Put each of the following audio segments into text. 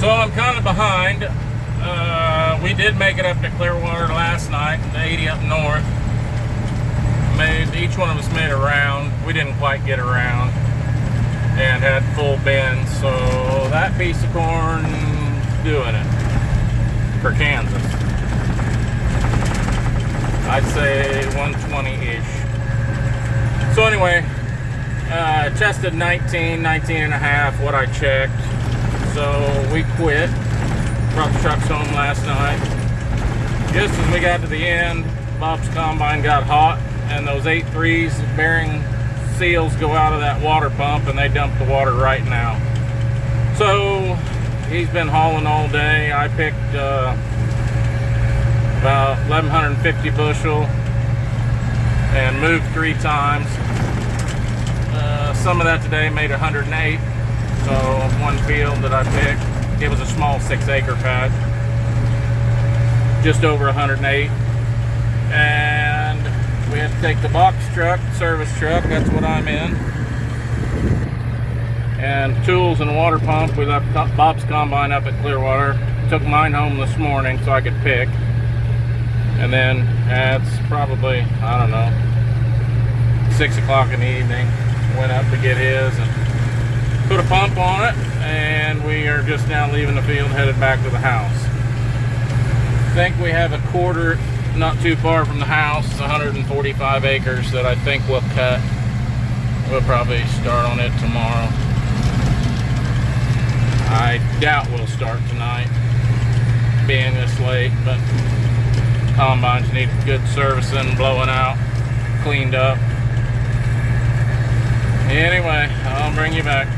So I'm kind of behind. We did make it up to Clearwater last night, the 80 up north. Each one of us made a round. We didn't quite get around and had full bins, so that piece of corn doing it for Kansas. I'd say 120-ish. So anyway, tested 19 and a half, what I checked. So we quit, brought the trucks home last night. Just as we got to the end, Bob's combine got hot, and those 8.3s bearing seals go out of that water pump, and they dump the water right now. So he's been hauling all day. I picked about 1,150 bushel and moved 3 times. Some of that today made 108. So one field that I picked, it was a small 6-acre patch, just over 108. And we had to take the box truck, service truck, that's what I'm in, and tools and water pump. We left Bob's combine up at Clearwater, took mine home this morning so I could pick. And then it's probably, I don't know, 6 o'clock in the evening, went up to get his and put a pump on it, and we are just now leaving the field, headed back to the house. I think we have a quarter not too far from the house, 145 acres that I think we'll cut. We'll probably start on it tomorrow. I doubt we'll start tonight, being this late, but combines need good servicing, blowing out, cleaned up. Anyway, I'll bring you back.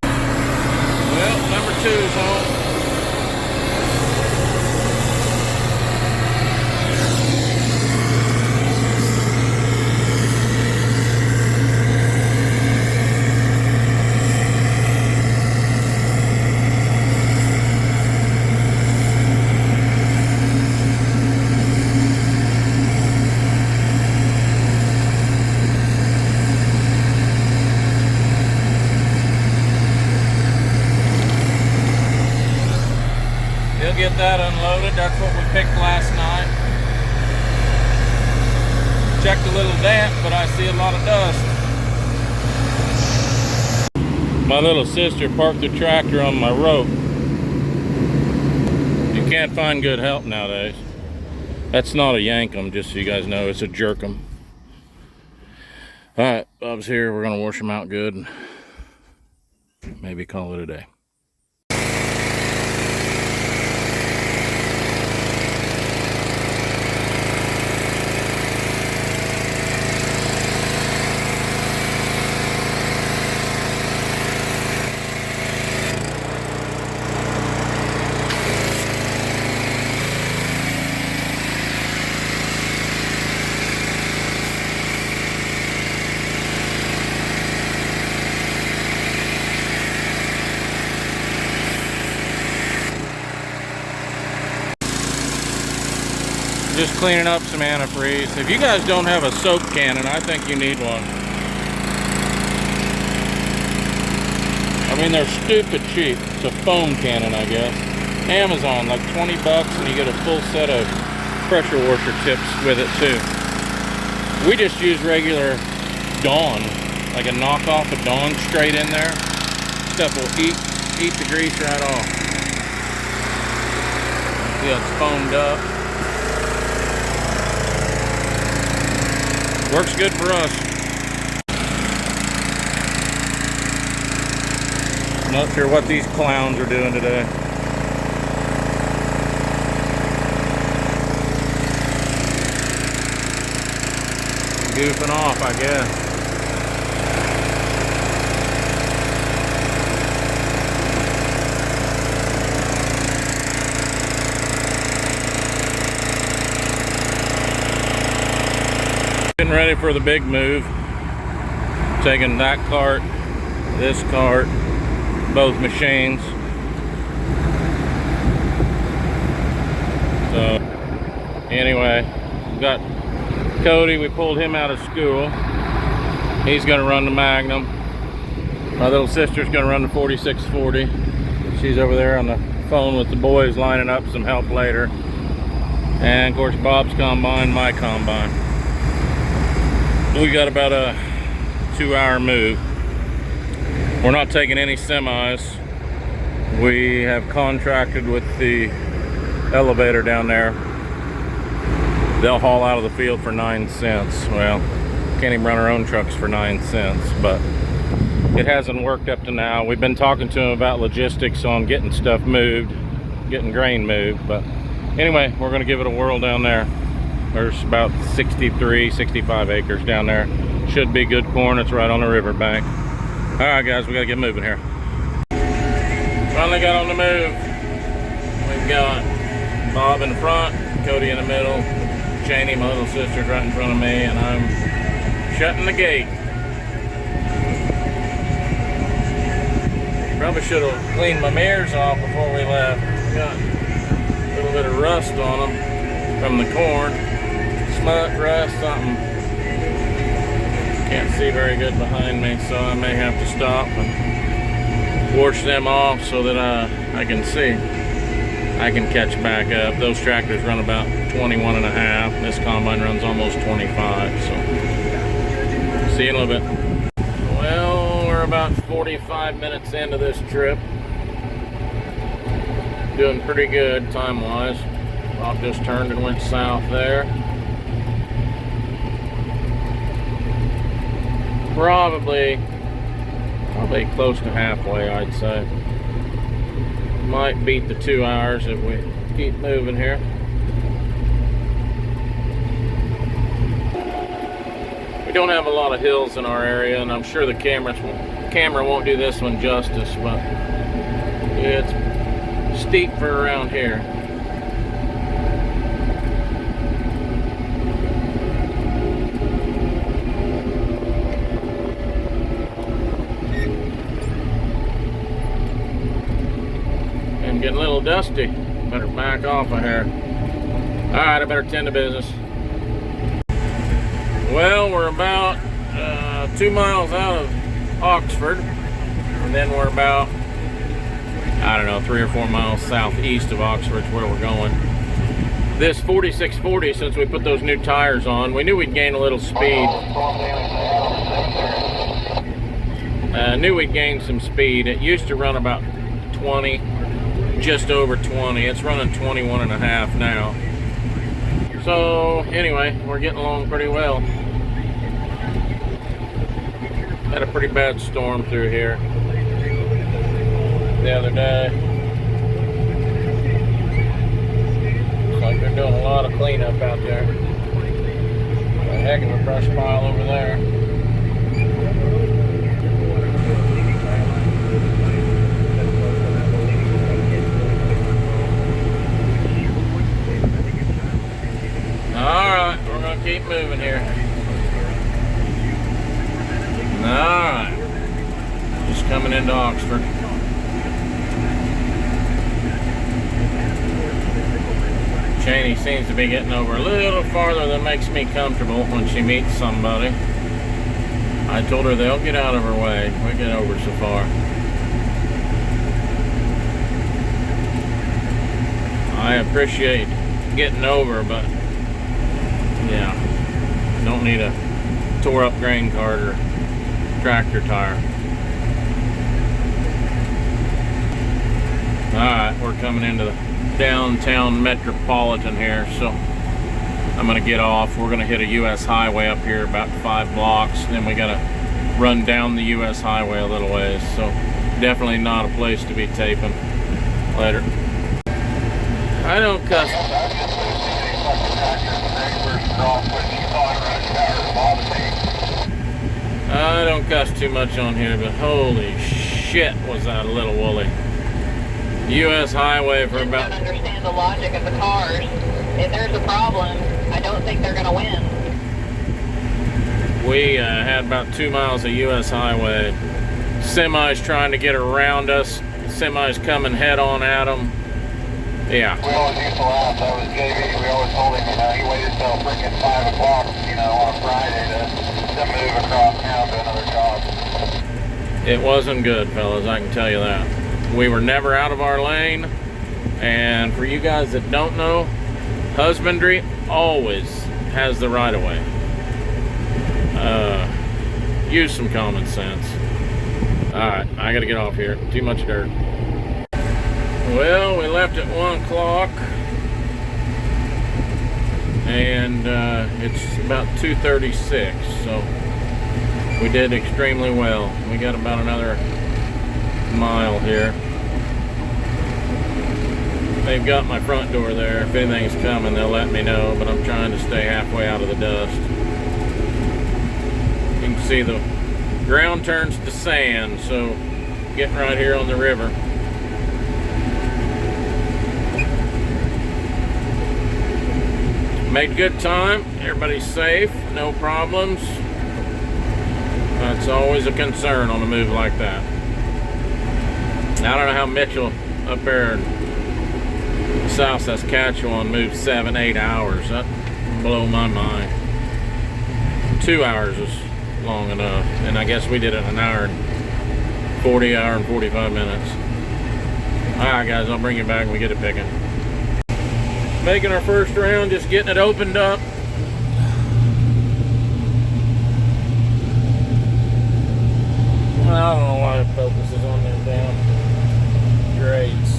Well, number 2's home. Get that unloaded. That's what we picked last night. Checked a little damp, but I see a lot of dust. My little sister parked the tractor on my rope. You can't find good help nowadays. That's not a yank 'em, just so you guys know, it's a jerk 'em. Alright, Bob's here. We're gonna wash him out good and maybe call it a day. Just cleaning up some antifreeze. If you guys don't have a soap cannon, I think you need one. I mean, they're stupid cheap. It's a foam cannon, I guess. Amazon, like 20 bucks, and you get a full set of pressure washer tips with it too. We just use regular Dawn, like a knockoff of Dawn, straight in there. Stuff will eat the grease right off. See how it's foamed up. Works good for us. Not sure what these clowns are doing today. Goofing off, I guess. Getting ready for the big move. Taking that cart, this cart, both machines. So anyway, we've got Cody. We pulled him out of school. He's gonna run the Magnum. My little sister's gonna run the 4640. She's over there on the phone with the boys lining up some help later. And of course Bob's combine, my combine. We got about a 2-hour move. We're not taking any semis. We have contracted with the elevator down there. They'll haul out of the field for 9 cents. Well, can't even run our own trucks for 9 cents, but it hasn't worked up to now. We've been talking to them about logistics on getting stuff moved, getting grain moved, but anyway, we're gonna give it a whirl down there. There's about 63, 65 acres down there. Should be good corn. It's right on the riverbank. All right, guys, we gotta get moving here. Finally got on the move. We've got Bob in the front, Cody in the middle, Janie, my little sister's right in front of me, and I'm shutting the gate. Probably should have cleaned my mirrors off before we left. Got a little bit of rust on them from the corn. Smut, rust, something. Can't see very good behind me, so I may have to stop and wash them off so that I can see. I can catch back up. Those tractors run about 21.5. This combine runs almost 25, so see you in a little bit. Well, we're about 45 minutes into this trip. Doing pretty good time-wise. Bob just turned and went south there. Probably close to halfway, I'd say. Might beat the 2 hours if we keep moving here. We don't have a lot of hills in our area, and I'm sure the camera won't do this one justice, but it's steep for around here. Getting a little dusty. Better back off of here. Alright, I better tend to business. Well, we're about 2 miles out of Oxford, and then we're about, I don't know, 3 or 4 miles southeast of Oxford is where we're going. This 4640, since we put those new tires on, we knew we'd gain a little speed. Knew we'd gain some speed. It used to run about 20. Just over 20. It's running 21.5 now. So anyway, we're getting along pretty well. Had a pretty bad storm through here the other day. Looks like they're doing a lot of cleanup out there. A heck of a brush pile over there. Alright, we're going to keep moving here. Alright. Just coming into Oxford. Janie seems to be getting over a little farther than makes me comfortable when she meets somebody. I told her they'll get out of her way. We get over so far. I appreciate getting over, but yeah, don't need a tore up grain cart or tractor tire. Alright, we're coming into the downtown metropolitan here, so I'm gonna get off. We're gonna hit a US highway up here about 5 blocks, then we gotta run down the US highway a little ways, so definitely not a place to be taping. Later. I don't cuss. I don't cuss too much on here, but holy shit, was that a little woolly. US highway for about... I don't understand the logic of the cars. If there's a problem, I don't think they're gonna win. We had about 2 miles of US highway. Semis trying to get around us. Semis coming head on at them. Yeah. We always used to laugh. That was JV. We always told him, he waited till freaking 5 o'clock, on a Friday to move across town to another job. It wasn't good, fellas, I can tell you that. We were never out of our lane. And for you guys that don't know, husbandry always has the right of way. Use some common sense. Alright, I gotta get off here. Too much dirt. Well, we left at 1 o'clock. And it's about 2:36, so we did extremely well. We got about another mile here. They've got my front door there. If anything's coming, they'll let me know, but I'm trying to stay halfway out of the dust. You can see the ground turns to sand, so getting right here on the river. Made good time. Everybody's safe. No problems. That's always a concern on a move like that. I don't know how Mitchell up there in South Saskatchewan moved 7-8 hours. That blow my mind. 2 hours is long enough, and I guess we did it an hour and 45 minutes. Alright guys, I'll bring you back when we get it picking. Making our first round, just getting it opened up. Well, I don't know why it focuses on them down grades.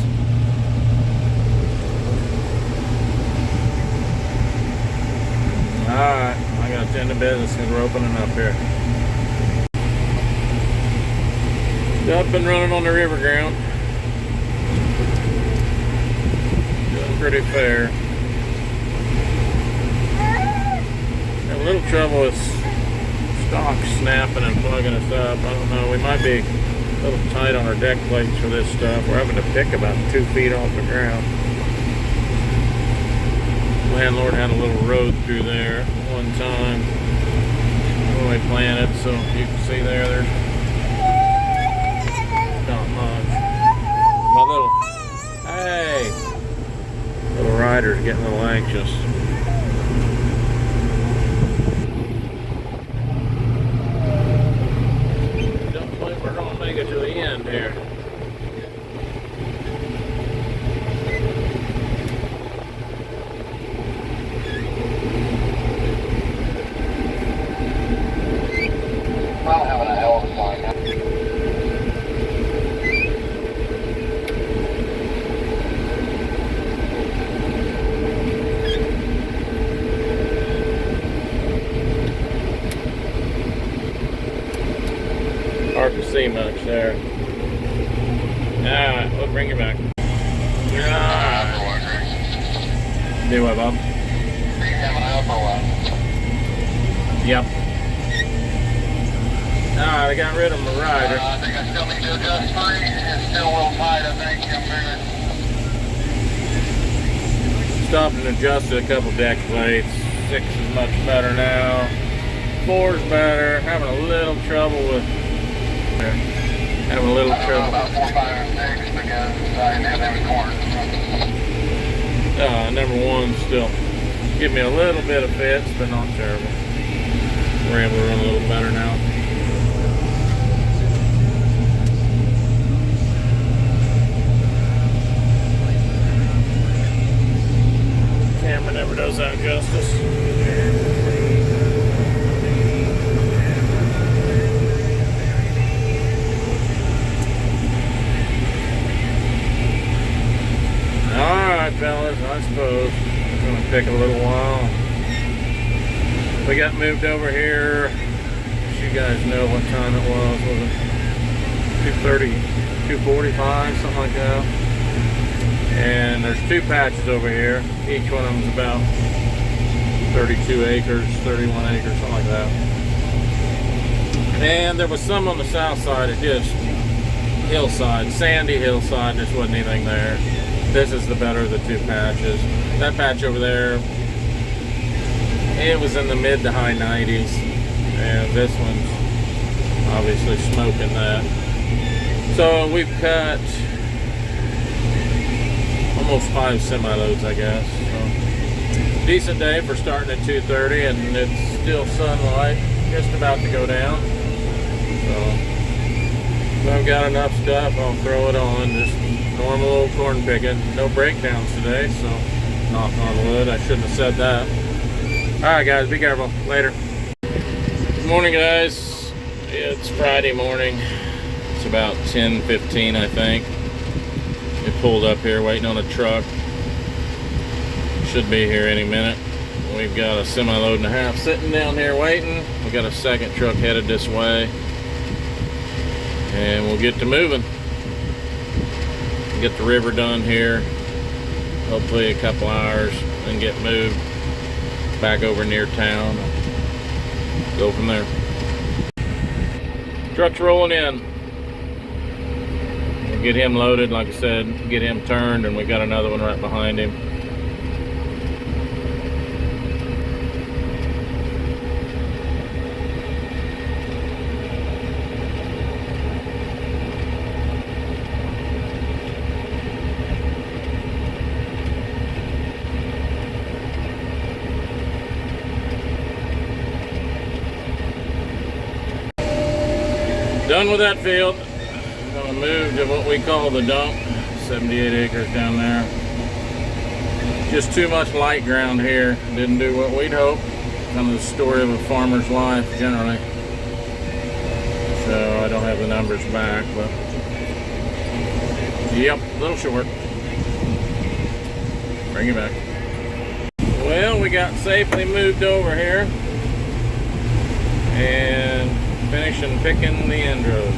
Alright, I gotta tend to business because we're opening up here. Up and running on the river ground. Doing pretty fair. Got a little trouble with stock snapping and plugging us up. I don't know, we might be a little tight on our deck plates for this stuff. We're having to pick about 2 feet off the ground. Landlord had a little road through there one time when we planted, so you can see there's not much. My little, hey, little rider's getting a little anxious. Don't think we're gonna make it to the end here. I'm having a hell of a time. Hard to see much there. Alright, we'll bring you back. Do what, Bob? Yep. Alright, I got rid of my rider. I think I still need to adjust 3. It's still a little tight, I think. I'm moving. Stopped and adjusted a couple deck plates. 6 is much better now. 4 is better. Having a little trouble with. Having a little trouble. About 4, 5, and 6 because I didn't have every corner. Number 1 still give me a little bit of fits, but not terrible. We're able to run a little better now. Camera never does that justice. Alright fellas, I suppose it's going to take a little while. We got moved over here. You guys know what time it was. Was it 2:30, 2:45, something like that? And there's 2 patches over here. Each one of them is about 32 acres, 31 acres, something like that. And there was some on the south side, it just hillside, sandy hillside, just wasn't anything there. This is the better of the 2 patches. That patch over there, it was in the mid to high 90s. And this one's obviously smoking that. So we've cut almost 5 semi-loads, I guess. So, decent day for starting at 2:30, and it's still sunlight, just about to go down. So I've got enough up, I'll throw it on. Just normal old corn picking. No breakdowns today, so knock on wood. I shouldn't have said that. Alright guys, be careful. Later. Good morning guys. It's Friday morning. It's about 10:15 I think. We pulled up here waiting on a truck. Should be here any minute. We've got a semi-load and a half sitting down here waiting. We got a second truck headed this way. And we'll get to moving. Get the river done here. Hopefully a couple hours and get moved back over near town. Go from there. Truck's rolling in. We'll get him loaded, like I said, get him turned, and we got another one right behind him. Done with that field. I'm going to move to what we call the dump. 78 acres down there. Just too much light ground here. Didn't do what we'd hoped. Kind of the story of a farmer's life generally. So I don't have the numbers back, but yep, a little short. Bring it back. Well, we got safely moved over here. And finishing picking the end rows.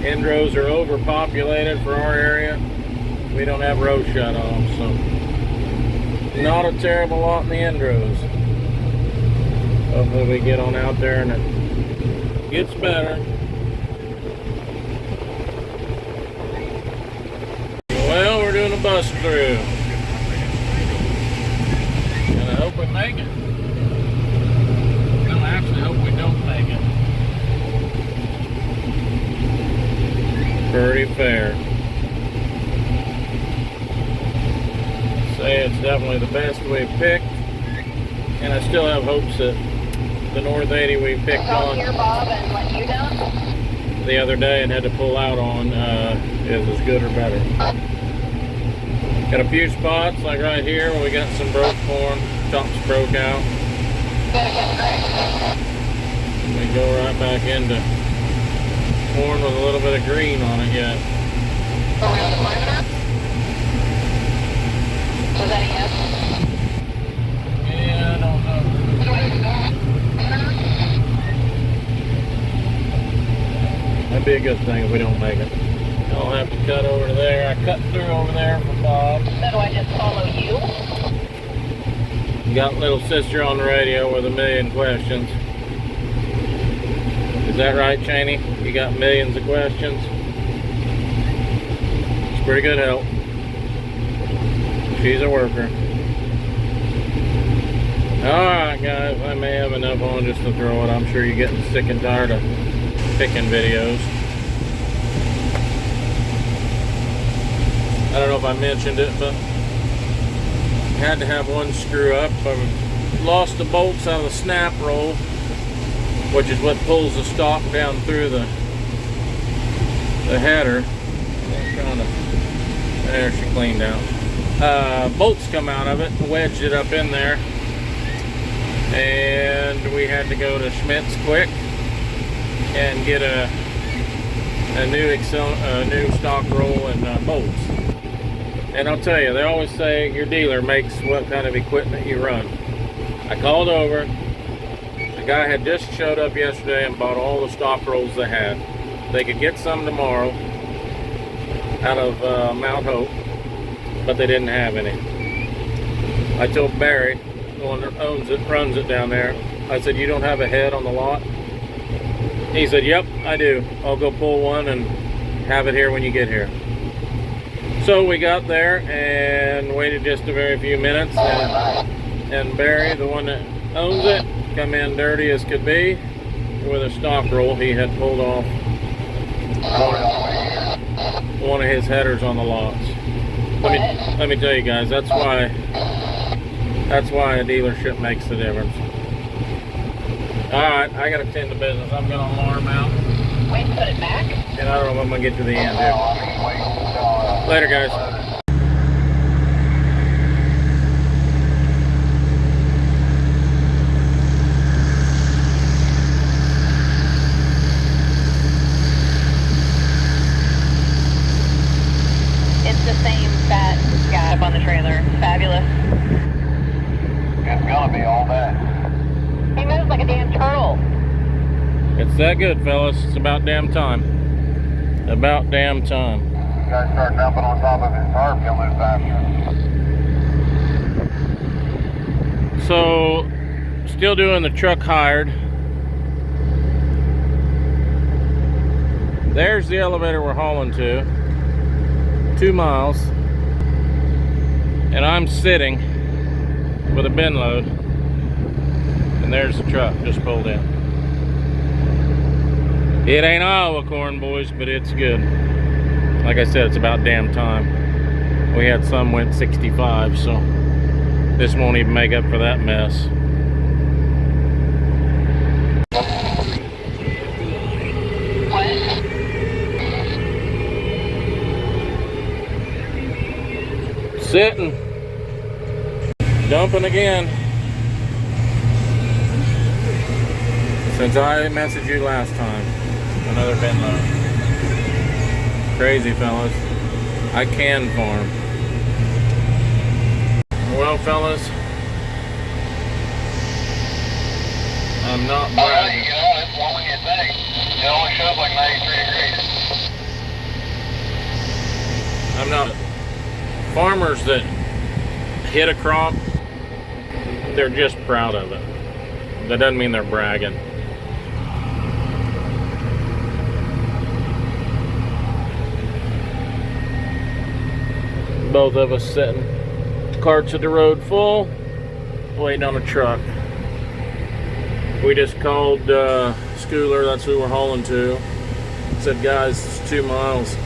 End rows are overpopulated for our area. We don't have road shut off, so not a terrible lot in the end rows. Hopefully we get on out there and it gets better. Well, we're doing a bust through. And I hope we make it. No, I actually hope we don't make it. Pretty fair. Say it's definitely the best we've picked. And I still have hopes that the North 80 we picked on here, Bob, and let you down the other day and had to pull out on is as good or better. Got a few spots, like right here, where we got some broke corn. Tops broke out. We go right back into corn with a little bit of green on it yet. Are we on the monitor? Was that a yes? Yeah, I don't know. That'd be a good thing if we don't make it. I'll have to cut over to there. I cut through over there for Bob. So do I just follow you? Got little sister on the radio with a million questions. Is that right, Cheney? You got millions of questions? It's pretty good help. She's a worker. Alright guys, I may have enough on just to throw it. I'm sure you're getting sick and tired of picking videos. I don't know if I mentioned it, but had to have one screw up. I lost the bolts out of the snap roll, which is what pulls the stock down through the header. I'm trying to, there, she cleaned out. Bolts come out of it, wedged it up in there, and we had to go to Schmidt's quick and get a new stock roll and bolts. And I'll tell you, they always say your dealer makes what kind of equipment you run. I called over. The guy had just showed up yesterday and bought all the stock rolls they had. They could get some tomorrow out of Mount Hope, but they didn't have any. I told Barry, the one that owns it, runs it down there, I said, you don't have a head on the lot? He said, yep, I do. I'll go pull one and have it here when you get here. So we got there and waited just a very few minutes, and Barry, the one that owns it, come in dirty as could be with a stock roll. He had pulled off one of his headers on the lots. Let me tell you guys, that's why a dealership makes the difference. Alright, I gotta tend to business. I'm gonna alarm out. Wait, put it back? And I don't know when I'm gonna get to the end here. I mean, wait until, Later, guys. It's the same fat guy up on the trailer. Fabulous. It's gonna be all that. He moves like a damn turtle. It's that good, fellas. It's about damn time. About damn time. You guys start dumping on top of his tarp, he'll move faster. So, still doing the truck hired. There's the elevator we're hauling to. 2 miles. And I'm sitting with a bin load. And there's the truck just pulled in. It ain't Iowa corn, boys, but it's good. Like I said, it's about damn time. We had some went 65, so this won't even make up for that mess. Sitting. Dumping again. Since I messaged you last time. Another bin load. Crazy, fellas. I can farm. Well, fellas, I'm not bragging. You know, it's warmer than you think. It only shows like 93 degrees. I'm not. Farmers that hit a crop, they're just proud of it. That doesn't mean they're bragging. Both of us sitting, carts at the road full, waiting on a truck. We just called Schooler, that's who we're hauling to. Said, guys, it's 2 miles.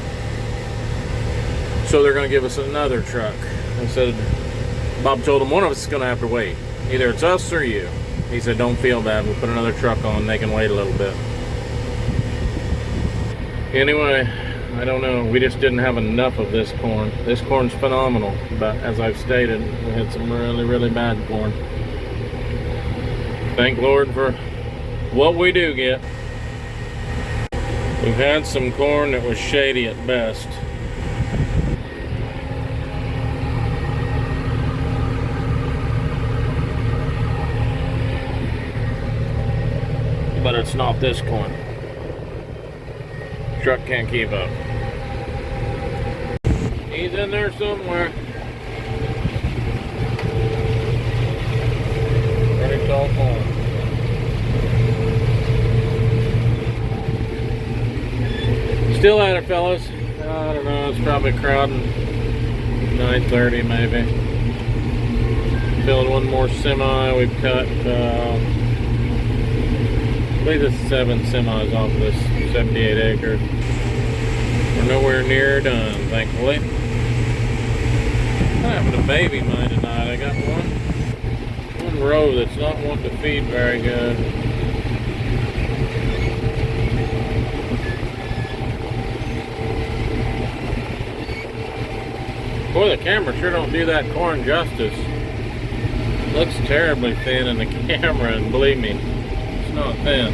So they're gonna give us another truck. I said, Bob told them one of us is gonna have to wait. Either it's us or you. He said, don't feel bad, we'll put another truck on, they can wait a little bit. Anyway, I don't know, we just didn't have enough of this corn. This corn's phenomenal, but as I've stated, we had some really, really bad corn. Thank Lord for what we do get. We've had some corn that was shady at best. But it's not this corn. Truck can't keep up. He's in there somewhere. Pretty tall corn. Still at it, fellas. I don't know, it's probably crowding 9:30 maybe. Filling one more semi. We've cut I believe it's 7 semis off this 78 acres. We're nowhere near done, thankfully. I'm having a baby mine tonight. I got one row that's not wanting to feed very good. Boy, the camera sure don't do that corn justice. Looks terribly thin in the camera, and believe me, it's not thin.